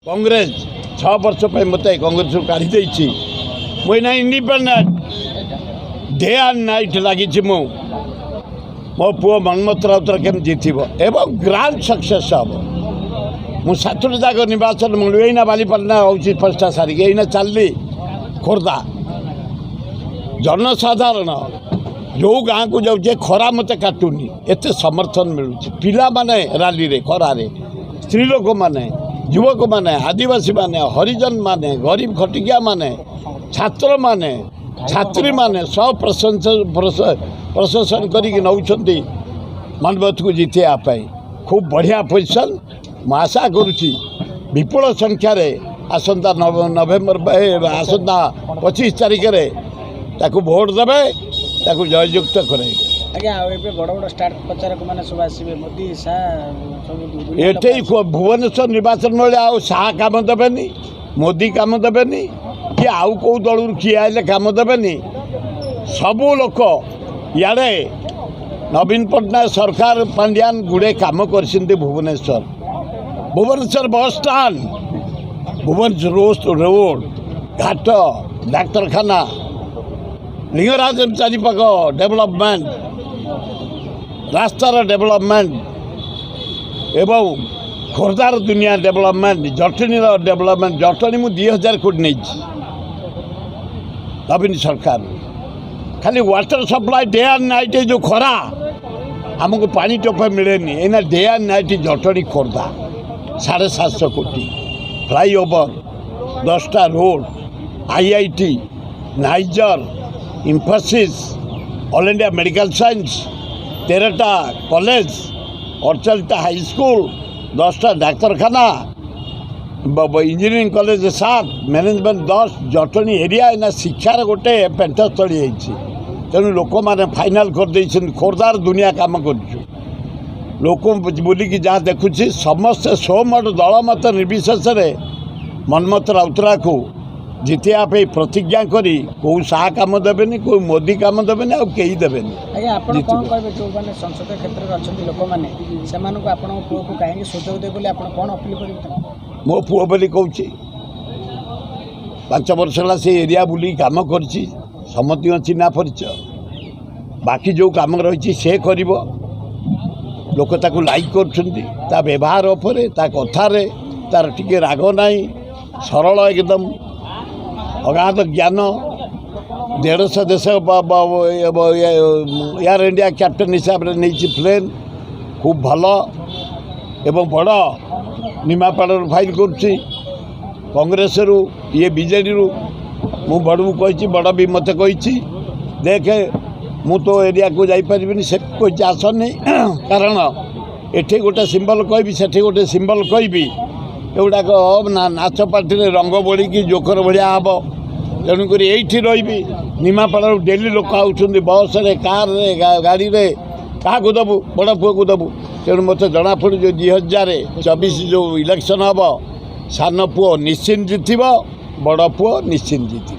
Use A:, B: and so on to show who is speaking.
A: कांग्रेस 6 वर्ष मत कांग्रेस को काढ़ी देछि मुझे इंडिपेंडेंट डे एंड नाइट लगी मो पुओ मनमोहन राउतर केम जीतब एवं ग्रांड सक्सेस हम मु 7 जाक निर्वाचन मुझे बालीपाटना हूँ फर्स्टा सारिक एना चलली खोर्धा जनसाधारण जो गाँव को जाऊे खरा मत काटुनी एत समर्थन मिलूँ पिला माने राली रे खरा रे स्त्री लोक माने युवक माने आदिवासी माने हरिजन माने गरीब खटिकिया माने छात्र माने छात्री माने सब प्रशासन करिक नौछंती मनमोहन को जीते खूब बढ़िया पोजिशन मु आशा करुच्ची विपुल संख्यार आसंता नवेम्बर आसंता 25 तारिख ताकू भोट देवे ताकू जययुक्त करे
B: आज्ञा ए बड़ बड़ स्टार प्रचारक मैंने सब आसवे मोदी शाह
A: एटे भुवनेश्वर निर्वाचन बेले आउ शाह काम देवेनि मोदी काम देवेनि कि आउ कौ दल किए आए काम देवेनि सबू लोक इे नवीन पट्टनायक सरकार पांड्यान गुड़े कम कर भुवनेश्वर बस स्टाण्ड भुवनेश्वर रोड घाट डाक्तरखाना लिंगराज चारिपाख डेवलपमेंट रास्तार डेवलपमेंट एवं खोर्धार दुनिया डेवलपमेंट जटनी डेवलपमेंट जटनी मु 2000 कोटी नहीं नवीन सरकार खाली water supply day and night जो खरा आमको पानी टोपे मिलेनी एना day and night Jatni Khordha 750 कोटी फ्लाईओवर 10टा road IIT NISER Infosys all India medical science 13टा कॉलेज 48टा हाई स्कूल 10टा डाक्तरखाना engineering college 7 management 10 Jatni area एना शिक्षार गोटे पेंटस्थली तेणु लोक मैंने फाइनाल कर खोर्धार दुनिया काम कर लोक बुलिकी जहाँ देखुची समस्ते सोमठ दल मत निर्विशेष मनमोहन राउतरा को जितिया प्रतिज्ञा करी कौ शाह काम देवेनि कौ मोदी काम देवेनि आ कई देवेनि
B: आज्ञा आपण कोन कहबे जो माने संसद क्षेत्र रे अछंती लोक माने सेमानु को आपण पुओ को काहे सुजोग दे बोले आपण कोन अपील करिवे
A: मो पुओ बोली कहूची 5 वर्ष होला से एरिया बुली काम करची समति चिन्हा परिचय बाकी जो काम रही से करिवो लोक ताकू लाइक करछंती ता व्यवहार उपरे ता कथारे तार टिके राग नाही सरल एकदम अगाध ज्ञान 150 देश एयर इंडिया कैप्टेन हिसाब से नहीं प्लेन खूब भल एवं बड़ निमापाड़ फाइल करुच्ची कांग्रेस रु ये बीजेडी रु मु बड़ू कही बड़ भी मत कही देखे मु तो एरिया को जापरि से कही आसनी कारण एठी गोटे सिंबल कहि से गोटे सिंबल कहि एगुड़ाक नाच पार्टी रंग बोड़ी जोकर भाया हम तेणुक ये रही निमापाड़ डेली लोक आउट बस रे कार रे गाड़ी रे क्या दबु बड़ पुओ को दबु तेणु मत जना पड़ू जो 2024 जो इलेक्शन हम सान पुओ निश्चिंत जीत बड़ पुओ निश्चिंत जीत।